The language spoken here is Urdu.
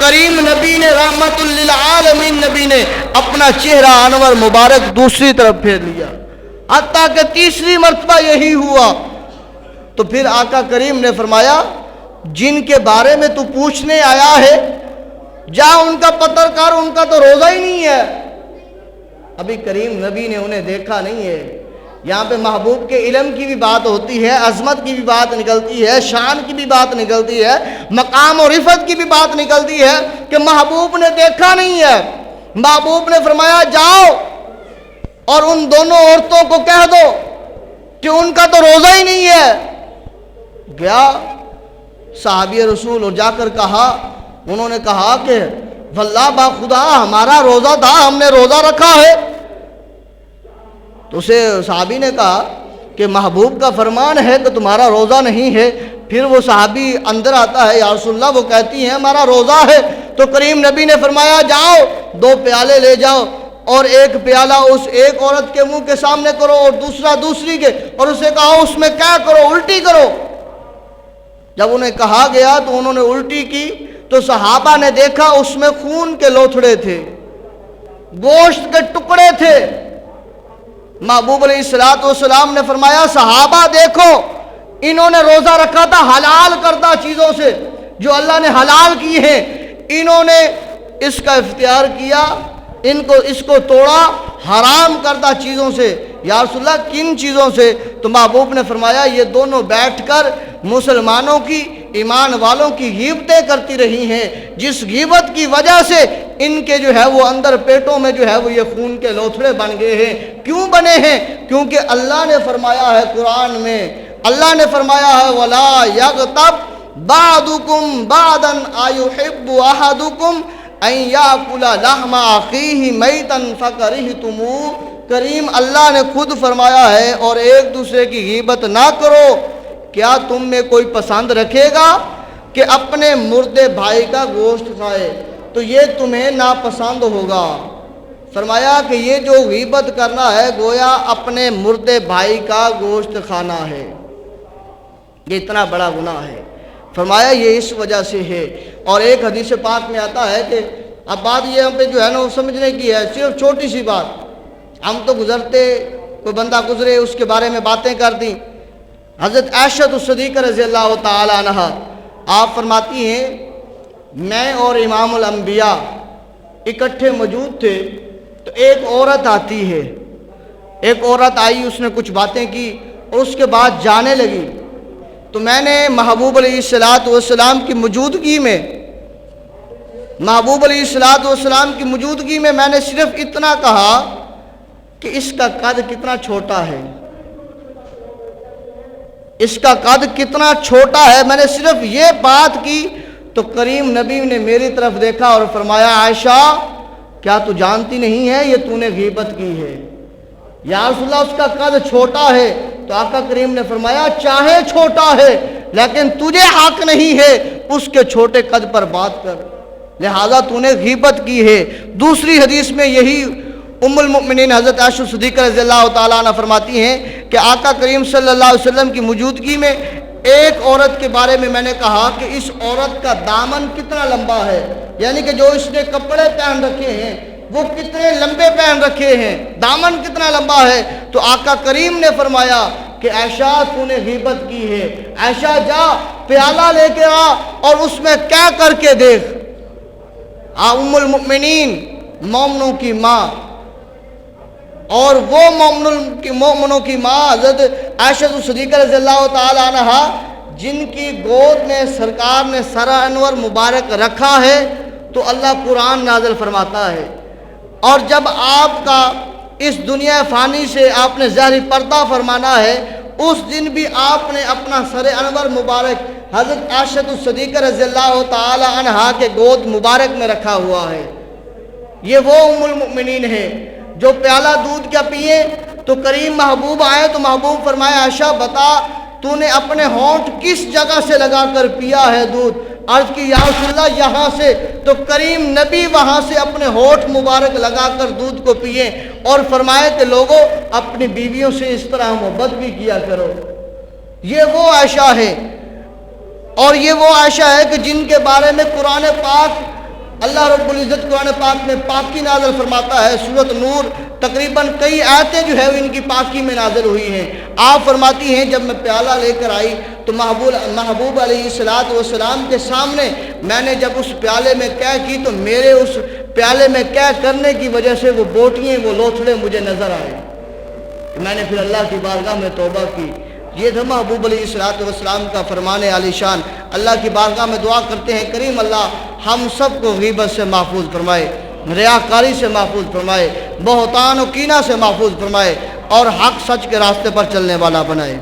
کریم نبی نے رحمت للعالمین نبی نے اپنا چہرہ انور مبارک دوسری طرف پھیر لیا، حتیٰ کہ تیسری مرتبہ یہی ہوا تو پھر آقا کریم نے فرمایا جن کے بارے میں تو پوچھنے آیا ہے جا ان کا پتہ کر، ان کا تو روزہ ہی نہیں ہے۔ ابھی کریم نبی نے انہیں دیکھا نہیں ہے۔ یہاں پہ محبوب کے علم کی بھی بات ہوتی ہے، عظمت کی بھی بات نکلتی ہے، شان کی بھی بات نکلتی ہے، مقام و رفعت کی بھی بات نکلتی ہے کہ محبوب نے دیکھا نہیں ہے۔ محبوب نے فرمایا جاؤ اور ان دونوں عورتوں کو کہہ دو کہ ان کا تو روزہ ہی نہیں ہے۔ گیا صحابی رسول اور جا کر کہا، انہوں نے کہا کہ واللہ با خدا ہمارا روزہ تھا، ہم نے روزہ رکھا ہے۔ تو اسے صحابی نے کہا کہ محبوب کا فرمان ہے کہ تمہارا روزہ نہیں ہے۔ پھر وہ صحابی اندر آتا ہے، یا رسول اللہ وہ کہتی ہیں ہمارا روزہ ہے۔ تو کریم نبی نے فرمایا جاؤ 2 پیالے لے جاؤ اور ایک پیالہ اس ایک عورت کے منہ کے سامنے کرو اور دوسرا دوسری کے، اور اسے کہا اس میں کیا کرو، الٹی کرو۔ جب انہیں کہا گیا تو انہوں نے الٹی کی تو صحابہ نے دیکھا اس میں خون کے لوتھڑے تھے، گوشت کے ٹکڑے تھے۔ محبوب علیہ السلام نے فرمایا صحابہ دیکھو انہوں نے روزہ رکھا تھا حلال کردہ چیزوں سے جو اللہ نے حلال کی ہیں، انہوں نے اس کا اختیار کیا، اس کو توڑا حرام کردہ چیزوں سے۔ یا رسول اللہ کن چیزوں سے؟ تو محبوب نے فرمایا یہ دونوں بیٹھ کر مسلمانوں کی، ایمان والوں کی غیبتیں کرتی رہی ہیں، جس غیبت کی وجہ سے ان کے جو ہے وہ اندر پیٹوں میں جو ہے وہ یہ خون کے لوتھڑے بن گئے ہیں۔ کیوں بنے ہیں؟ کیونکہ اللہ نے فرمایا ہے قرآن میں، اللہ نے فرمایا ہے وَلَا يَغْتَبْ بَعْضُكُمْ بَعْضًا أَيُحِبُّ أَحَدُكُمْ أَن يَأْكُلَ لَحْمَ أَخِيهِ مَيْتًا فَكَرِهْتُمُوهُ۔ کریم اللہ نے خود فرمایا ہے اور ایک دوسرے کی غیبت نہ کرو۔ کیا تم میں کوئی پسند رکھے گا کہ اپنے مردے بھائی کا گوشت کھائے؟ تو یہ تمہیں ناپسند ہوگا۔ فرمایا کہ یہ جو غیبت کرنا ہے گویا اپنے مردے بھائی کا گوشت کھانا ہے، یہ اتنا بڑا گناہ ہے۔ فرمایا یہ اس وجہ سے ہے۔ اور ایک حدیث پاک میں آتا ہے کہ اب بات یہ ہم پہ جو ہے نا وہ سمجھنے کی ہے، صرف چھوٹی سی بات، ہم تو گزرتے کوئی بندہ گزرے اس کے بارے میں باتیں کر دیں۔ حضرت عائشہ صدیقہ رضی اللہ تعالی عنہ آپ فرماتی ہیں میں اور امام الانبیاء اکٹھے موجود تھے تو ایک عورت آتی ہے، ایک عورت آئی، اس نے کچھ باتیں کی اور اس کے بعد جانے لگی۔ تو میں نے محبوب علیہ السلام کی موجودگی میں کی موجودگی میں میں نے صرف اتنا کہا کہ اس کا قد کتنا چھوٹا ہے، اس کا قد کتنا چھوٹا ہے، میں نے صرف یہ بات کی تو کریم نبی نے میری طرف دیکھا اور فرمایا عائشہ کیا تو جانتی نہیں ہے یہ تو نے غیبت کی ہے؟ یا رسول اللہ اس کا قد چھوٹا ہے۔ تو آقا کریم نے فرمایا چاہے چھوٹا ہے لیکن تجھے حق نہیں ہے اس کے چھوٹے قد پر بات کر، لہذا تو نے غیبت کی ہے۔ دوسری حدیث میں یہی ام المؤمنین حضرت عائشہ صدیقہ رضی اللہ تعالیٰ عنہ فرماتی ہیں کہ آقا کریم صلی اللہ علیہ وسلم کی موجودگی میں ایک عورت کے بارے میں نے کہا کہ اس عورت کا دامن کتنا لمبا ہے، یعنی کہ جو اس نے کپڑے پہن رکھے ہیں وہ کتنے لمبے پہن رکھے ہیں، دامن کتنا لمبا ہے۔ تو آقا کریم نے فرمایا کہ عائشہ تو نے غیبت کی ہے، عائشہ جا پیالہ لے کے آ اور اس میں کیا کر کے دیکھ۔ ام المؤمنین مومنوں کی ماں اور وہ مومنوں کی ماں حضرت عائشہ صدیقہ رضی اللہ تعالی عنہ جن کی گود میں سرکار نے سر انور مبارک رکھا ہے، تو اللہ قرآن نازل فرماتا ہے اور جب آپ کا اس دنیا فانی سے آپ نے ظاہری پردہ فرمانا ہے اس دن بھی آپ نے اپنا سر انور مبارک حضرت عائشہ صدیقہ رضی اللہ تعالی عنہ کے گود مبارک میں رکھا ہوا ہے۔ یہ وہ ام المؤمنین ہے جو پیالہ دودھ کا پیے تو کریم محبوب آئے تو محبوب فرمایا عائشہ بتا تو نے اپنے ہونٹ کس جگہ سے لگا کر پیا ہے دودھ؟ عرض کی یا رسول اللہ یہاں سے، تو کریم نبی وہاں سے اپنے ہونٹ مبارک لگا کر دودھ کو پیے اور فرمائے کہ لوگوں اپنی بیویوں سے اس طرح محبت بھی کیا کرو۔ یہ وہ عائشہ ہے اور یہ وہ عائشہ ہے کہ جن کے بارے میں قرآن پاک اللہ رب العزت قرآن پاک میں پاکی نازل فرماتا ہے. سورۃ نور تقریباً کئی آیتیں جو ہے ان کی پاکی میں نازل ہوئی ہیں. آپ فرماتی ہیں جب میں پیالہ لے کر آئی تو محبوب علیہ السلام کے سامنے میں نے جب اس پیالے میں قے کی تو میرے اس پیالے میں قے کرنے کی وجہ سے وہ بوٹیاں وہ لوتھڑے مجھے نظر آئے. میں نے پھر اللہ کی بارگاہ میں توبہ کی. یہ تھا محبوب علیہ السلام کا فرمان عالی شان. اللہ کی بارگاہ میں دعا کرتے ہیں کریم اللہ ہم سب کو غیبت سے محفوظ فرمائے, ریاکاری سے محفوظ فرمائے, بہتان و کینہ سے محفوظ فرمائے اور حق سچ کے راستے پر چلنے والا بنائے.